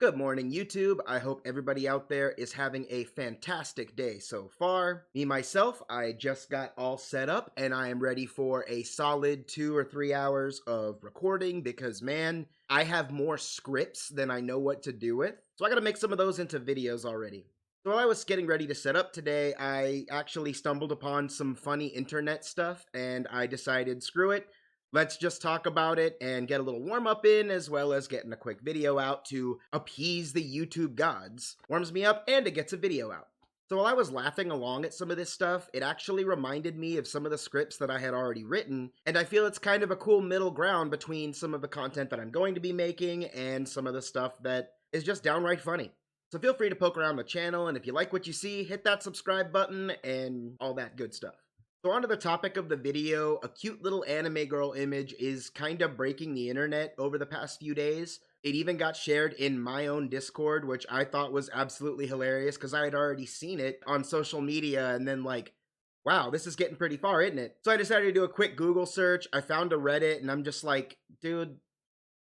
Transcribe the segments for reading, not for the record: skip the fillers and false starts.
Good morning, YouTube. I hope everybody out there is having a fantastic day so far. Me, myself, I just got all set up and I am ready for a solid 2 or 3 hours of recording because, man, I have more scripts than I know what to do with. So I gotta make some of those into videos already. So while I was getting ready to set up today, I actually stumbled upon some funny internet stuff and I decided, screw it. Let's just talk about it and get a little warm up in, as well as getting a quick video out to appease the YouTube gods. Warms me up and it gets a video out. So while I was laughing along at some of this stuff, it actually reminded me of some of the scripts that I had already written, and I feel it's kind of a cool middle ground between some of the content that I'm going to be making and some of the stuff that is just downright funny. So feel free to poke around the channel, and if you like what you see, hit that subscribe button and all that good stuff. So onto the topic of the video, a cute little anime girl image is kind of breaking the internet over the past few days. It even got shared in my own Discord, which I thought was absolutely hilarious because I had already seen it on social media and then wow, this is getting pretty far, isn't it? So I decided to do a quick Google search. I found a Reddit and I'm just like, dude,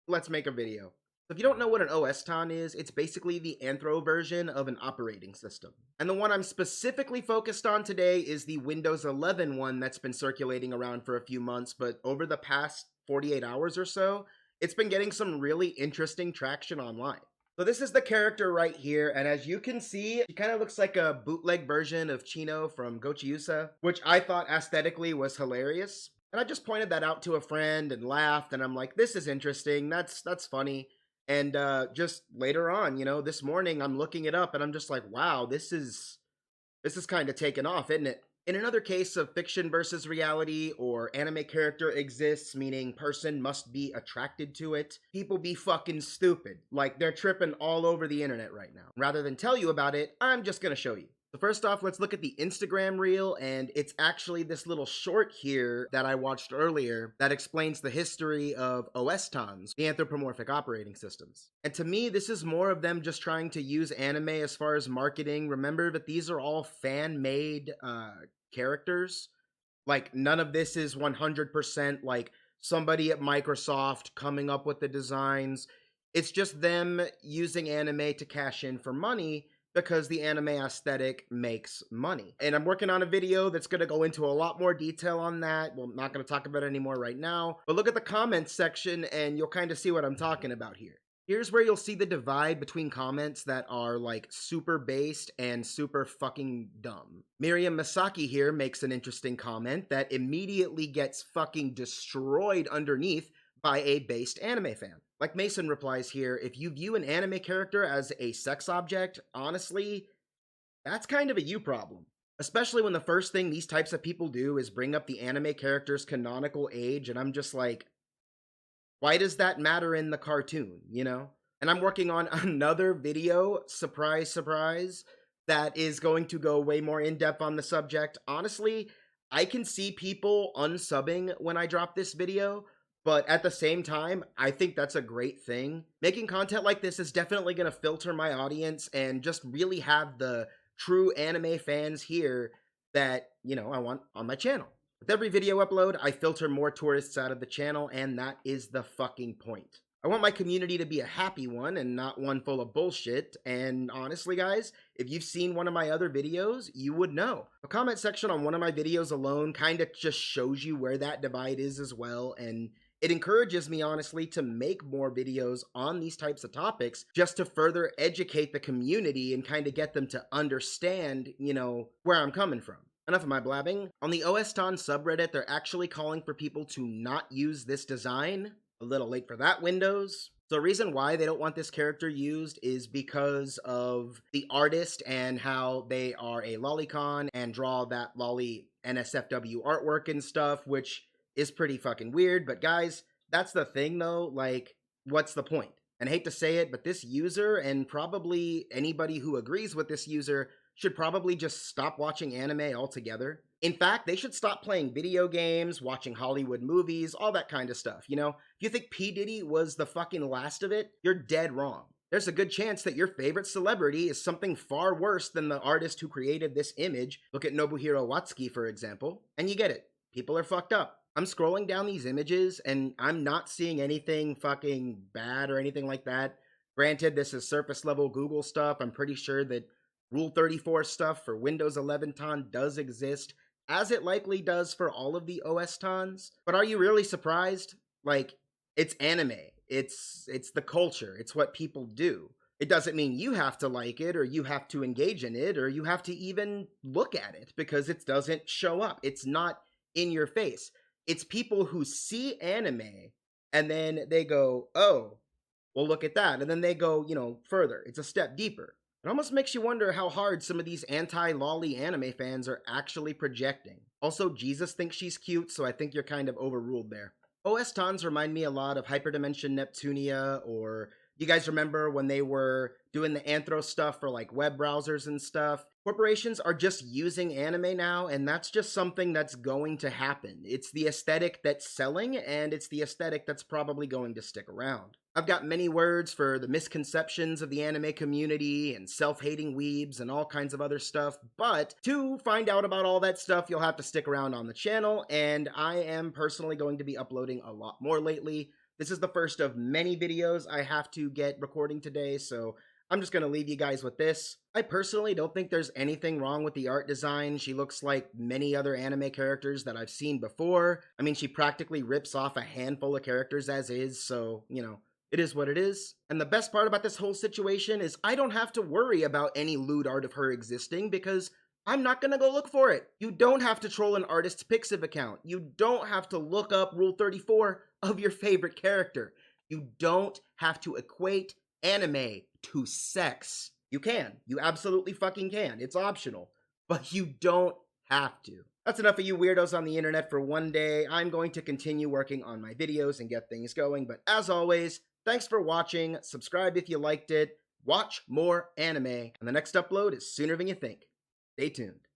let's make a video. So if you don't know what an OS-TON is, it's basically the Anthro version of an operating system. And the one I'm specifically focused on today is the Windows 11 one that's been circulating around for a few months, but over the past 48 hours or so, it's been getting some really interesting traction online. So this is the character right here, and as you can see, she kind of looks like a bootleg version of Chino from Gochiusa, which I thought aesthetically was hilarious. And I just pointed that out to a friend and laughed, and I'm like, this is interesting, that's funny. And just later on, this morning I'm looking it up and I'm just like, wow, this is kind of taken off, isn't it? In another case of fiction versus reality, or anime character exists, meaning person must be attracted to it, people be fucking stupid. Like, they're tripping all over the internet right now. Rather than tell you about it, I'm just gonna show you. So first off, let's look at the Instagram reel, and it's actually this little short here that I watched earlier that explains the history of OS-TONs, the anthropomorphic operating systems. And to me, this is more of them just trying to use anime as far as marketing. Remember that these are all fan-made characters. Like, none of this is 100% like somebody at Microsoft coming up with the designs. It's just them using anime to cash in for money because the anime aesthetic makes money. And I'm working on a video that's going to go into a lot more detail on that. Well, I'm not going to talk about it anymore right now, but look at the comments section and you'll kind of see what I'm talking about here. Here's where you'll see the divide between comments that are like super based and super fucking dumb. Miriam Masaki here makes an interesting comment that immediately gets fucking destroyed underneath by a based anime fan. Like Mason replies here, if you view an anime character as a sex object, honestly, that's kind of a you problem. Especially when the first thing these types of people do is bring up the anime character's canonical age, and I'm just like, why does that matter in the cartoon, And I'm working on another video, surprise, surprise, that is going to go way more in depth on the subject. Honestly, I can see people unsubbing when I drop this video, but at the same time, I think that's a great thing. Making content like this is definitely going to filter my audience and just really have the true anime fans here that, I want on my channel. With every video upload, I filter more tourists out of the channel, and that is the fucking point. I want my community to be a happy one and not one full of bullshit, and honestly guys, if you've seen one of my other videos, you would know. A comment section on one of my videos alone kind of just shows you where that divide is as well, and it encourages me, honestly, to make more videos on these types of topics just to further educate the community and kind of get them to understand, where I'm coming from. Enough of my blabbing. On the OS-TON subreddit, they're actually calling for people to not use this design. A little late for that, Windows. So the reason why they don't want this character used is because of the artist and how they are a lolicon and draw that lolly NSFW artwork and stuff, which is pretty fucking weird. But guys, that's the thing though, like, what's the point? And I hate to say it, but this user, and probably anybody who agrees with this user, should probably just stop watching anime altogether. In fact, they should stop playing video games, watching Hollywood movies, all that kind of stuff, If you think P. Diddy was the fucking last of it, you're dead wrong. There's a good chance that your favorite celebrity is something far worse than the artist who created this image. Look at Nobuhiro Watsuki, for example, and you get it. People are fucked up. I'm scrolling down these images, and I'm not seeing anything fucking bad or anything like that. Granted, this is surface level Google stuff. I'm pretty sure that Rule 34 stuff for Windows 11 ton does exist, as it likely does for all of the OS tons. But are you really surprised? Like, it's anime. It's the culture. It's what people do. It doesn't mean you have to like it or you have to engage in it or you have to even look at it because it doesn't show up. It's not in your face. It's people who see anime and then they go, "Oh, well, look at that." And then they go, further. It's a step deeper. It almost makes you wonder how hard some of these anti-lolly anime fans are actually projecting. Also, Jesus thinks she's cute, so I think you're kind of overruled there. OS tons remind me a lot of Hyperdimension Neptunia, or you guys remember when they were doing the Anthro stuff for like web browsers and stuff? Corporations are just using anime now, and that's just something that's going to happen. It's the aesthetic that's selling, and it's the aesthetic that's probably going to stick around. I've got many words for the misconceptions of the anime community and self-hating weebs and all kinds of other stuff, but to find out about all that stuff, you'll have to stick around on the channel, and I am personally going to be uploading a lot more lately. This is the first of many videos I have to get recording today, so I'm just going to leave you guys with this. I personally don't think there's anything wrong with the art design. She looks like many other anime characters that I've seen before. I mean, she practically rips off a handful of characters as is, so, it is what it is. And the best part about this whole situation is I don't have to worry about any lewd art of her existing because I'm not gonna go look for it. You don't have to troll an artist's Pixiv account. You don't have to look up Rule 34 of your favorite character. You don't have to equate anime to sex. You can. You absolutely fucking can. It's optional. But you don't have to. That's enough of you weirdos on the internet for one day. I'm going to continue working on my videos and get things going. But as always, thanks for watching. Subscribe if you liked it. Watch more anime. And the next upload is sooner than you think. Stay tuned.